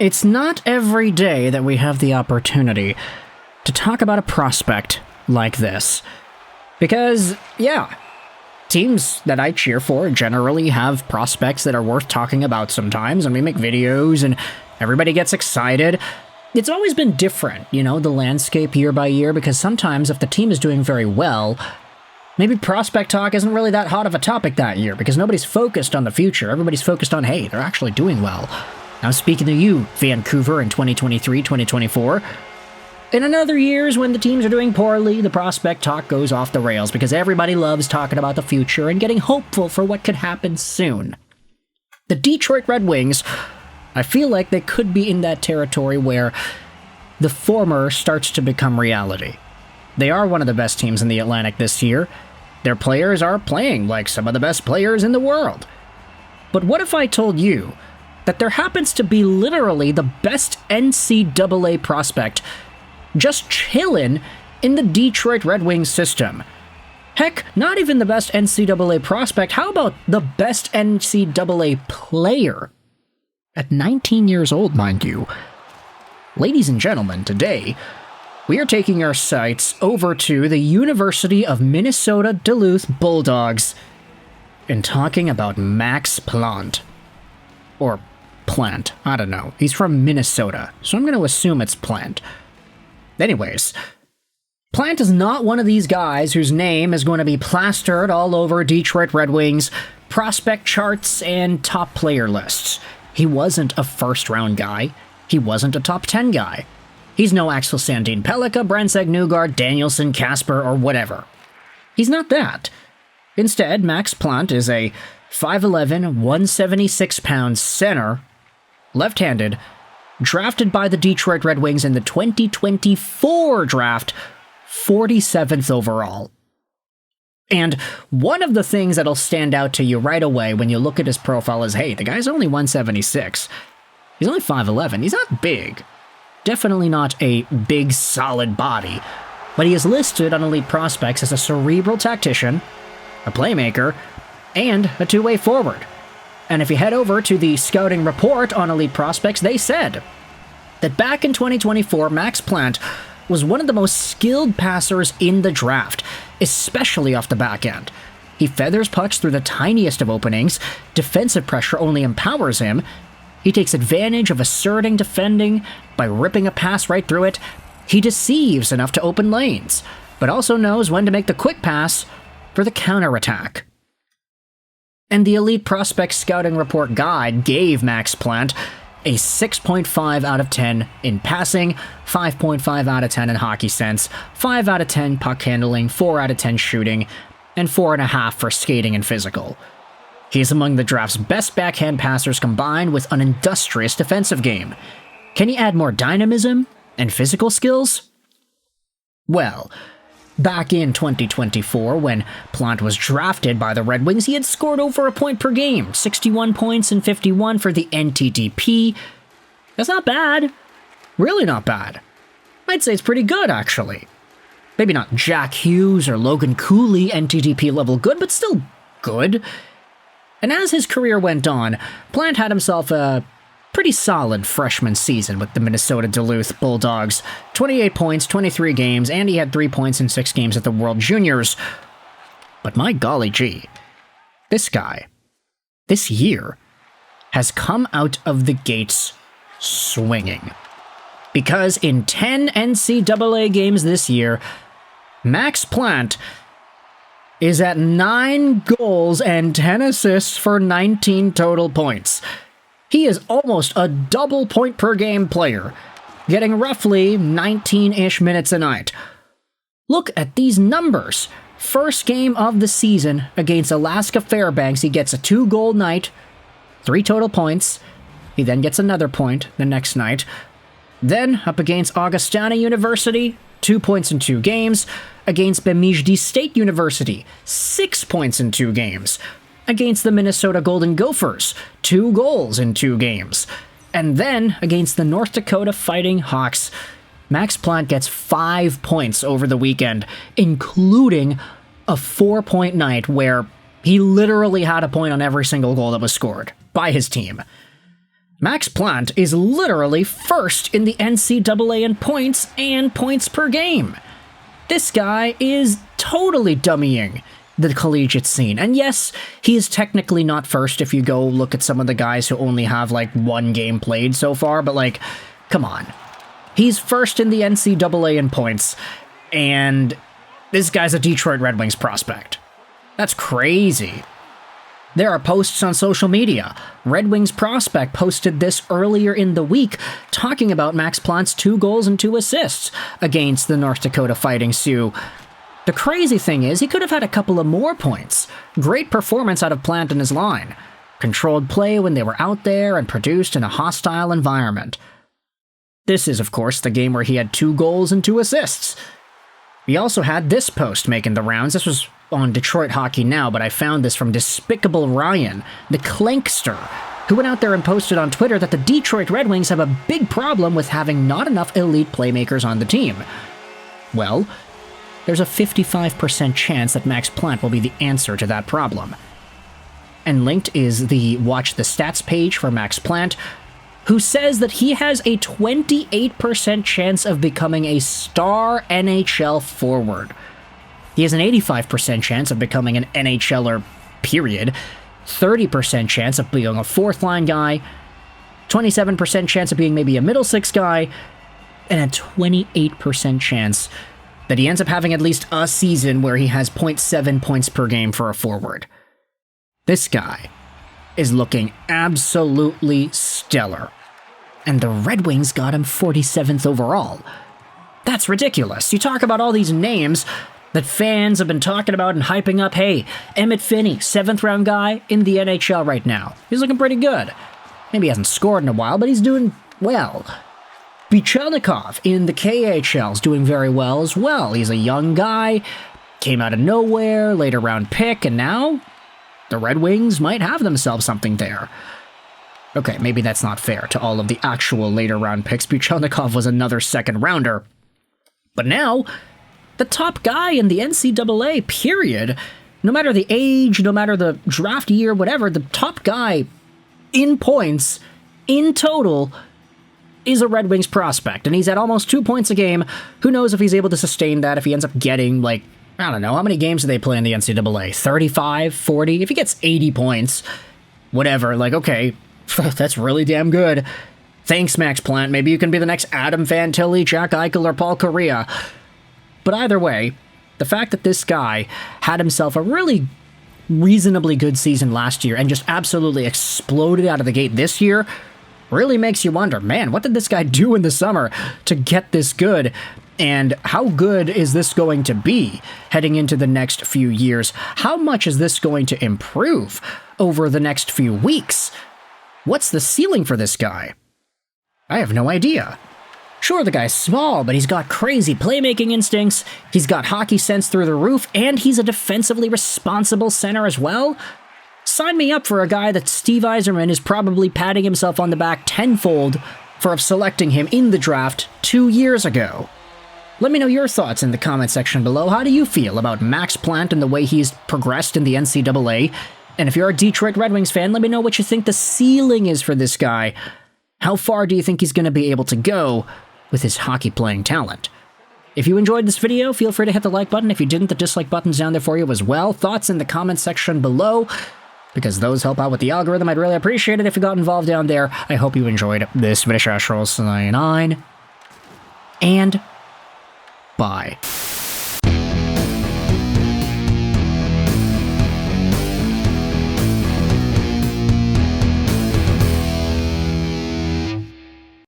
It's not every day that we have the opportunity to talk about a prospect like this. Because, yeah, teams that I cheer for generally have prospects that are worth talking about sometimes, and we make videos and everybody gets excited. It's always been different, the landscape year by year, because sometimes if the team is doing very well, maybe prospect talk isn't really that hot of a topic that year because nobody's focused on the future. Everybody's focused on, hey, they're actually doing well. I'm speaking to you, Vancouver, in 2023, 2024. In other years, when the teams are doing poorly, the prospect talk goes off the rails because everybody loves talking about the future and getting hopeful for what could happen soon. The Detroit Red Wings, I feel like they could be in that territory where the former starts to become reality. They are one of the best teams in the Atlantic this year. Their players are playing like some of the best players in the world. But what if I told you that there happens to be literally the best NCAA prospect just chillin' in the Detroit Red Wings system? Heck, not even the best NCAA prospect, how about the best NCAA player? At 19 years old, mind you. Ladies and gentlemen, today, we are taking our sights over to the University of Minnesota Duluth Bulldogs and talking about Max Plante. Or Plant, I don't know. He's from Minnesota, so I'm going to assume it's Plant. Anyways, Plant is not one of these guys whose name is going to be plastered all over Detroit Red Wings prospect charts and top player lists. He wasn't a first-round guy. He wasn't a top 10 guy. He's no Axel Sandin Pellikka, Brenseg Newgard, Danielson, Casper, or whatever. He's not that. Instead, Max Plante is a 5'11", 176-pound center, left-handed, drafted by the Detroit Red Wings in the 2024 draft, 47th overall. And one of the things that'll stand out to you right away when you look at his profile is, hey, the guy's only 176. He's only 5'11". He's not big. Definitely not a big, solid body. But he is listed on Elite Prospects as a cerebral tactician, a playmaker, and a two-way forward. And if you head over to the scouting report on Elite Prospects, they said that back in 2024, Max Plante was one of the most skilled passers in the draft, especially off the back end. He feathers pucks through the tiniest of openings, defensive pressure only empowers him, he takes advantage of asserting defending by ripping a pass right through it, he deceives enough to open lanes, but also knows when to make the quick pass for the counterattack. And the Elite Prospect Scouting Report Guide gave Max Plante a 6.5 out of 10 in passing, 5.5 out of 10 in hockey sense, 5 out of 10 puck handling, 4 out of 10 shooting, and 4.5 for skating and physical. He is among the draft's best backhand passers combined with an industrious defensive game. Can he add more dynamism and physical skills? Well, back in 2024, when Plante was drafted by the Red Wings, he had scored over a point per game, 61 points and 51 for the NTDP. That's not bad. Really not bad. I'd say it's pretty good, actually. Maybe not Jack Hughes or Logan Cooley NTDP level good, but still good. And as his career went on, Plante had himself a pretty solid freshman season with the Minnesota Duluth Bulldogs. 28 points, 23 games, and he had 3 points in 6 games at the World Juniors. But my golly gee, this guy, this year, has come out of the gates swinging. Because in 10 NCAA games this year, Max Plante is at 9 goals and 10 assists for 19 total points. He is almost a double point per game player, getting roughly 19-ish minutes a night. Look at these numbers. First game of the season against Alaska Fairbanks, he gets a 2-goal night, 3 total points. He then gets another point the next night. Then, up against Augustana University, 2 points in 2 games. Against Bemidji State University, 6 points in 2 games. Against the Minnesota Golden Gophers, 2 goals in 2 games. And then, against the North Dakota Fighting Hawks, Max Plante gets 5 points over the weekend, including a 4-point night where he literally had a point on every single goal that was scored by his team. Max Plante is literally first in the NCAA in points and points per game. This guy is totally dummying the collegiate scene. And yes, he is technically not first if you go look at some of the guys who only have like one game played so far, but like, come on. He's first in the NCAA in points, and this guy's a Detroit Red Wings prospect. That's crazy. There are posts on social media. Red Wings prospect posted this earlier in the week, talking about Max Plante's 2 goals and 2 assists against the North Dakota Fighting Sioux. The crazy thing is, he could have had a couple of more points. Great performance out of Plante and his line. Controlled play when they were out there and produced in a hostile environment. This is, of course, the game where he had 2 goals and 2 assists. We also had this post making the rounds. This was on Detroit Hockey Now, but I found this from Despicable Ryan, the Clankster, who went out there and posted on Twitter that the Detroit Red Wings have a big problem with having not enough elite playmakers on the team. Well, there's a 55% chance that Max Plante will be the answer to that problem. And linked is the Watch the Stats page for Max Plante, who says that he has a 28% chance of becoming a star NHL forward. He has an 85% chance of becoming an NHLer, period, 30% chance of being a 4th-line guy, 27% chance of being maybe a middle 6 guy, and a 28% chance that he ends up having at least a season where he has 0.7 points per game for a forward. This guy is looking absolutely stellar. And the Red Wings got him 47th overall. That's ridiculous. You talk about all these names that fans have been talking about and hyping up. Hey, Emmett Finney, 7th-round guy in the NHL right now. He's looking pretty good. Maybe he hasn't scored in a while, but he's doing well. Bichelnikov in the KHL is doing very well as well. He's a young guy, came out of nowhere, later-round pick, and now the Red Wings might have themselves something there. Okay, maybe that's not fair to all of the actual later-round picks. Bichelnikov was another 2nd-rounder. But now, the top guy in the NCAA, period, no matter the age, no matter the draft year, whatever, the top guy in points, in total, is a Red Wings prospect. And he's at almost 2 points a game. Who knows if he's able to sustain that, if he ends up getting, like, I don't know, how many games do they play in the NCAA? 35, 40? If he gets 80 points, whatever, like, okay, that's really damn good. Thanks, Max Plante. Maybe you can be the next Adam Fantilli, Jack Eichel, or Paul Kariya. But either way, the fact that this guy had himself a really reasonably good season last year and just absolutely exploded out of the gate this year really makes you wonder, man, what did this guy do in the summer to get this good? And how good is this going to be heading into the next few years? How much is this going to improve over the next few weeks? What's the ceiling for this guy? I have no idea. Sure, the guy's small, but he's got crazy playmaking instincts, he's got hockey sense through the roof, and he's a defensively responsible center as well. Sign me up for a guy that Steve Yzerman is probably patting himself on the back tenfold for selecting him in the draft 2 years ago. Let me know your thoughts in the comment section below. How do you feel about Max Plante and the way he's progressed in the NCAA? And if you're a Detroit Red Wings fan, let me know what you think the ceiling is for this guy. How far do you think he's going to be able to go with his hockey-playing talent? If you enjoyed this video, feel free to hit the like button. If you didn't, the dislike button's down there for you as well. Thoughts in the comment section below, because those help out with the algorithm. I'd really appreciate it if you got involved down there. I hope you enjoyed this video. And bye.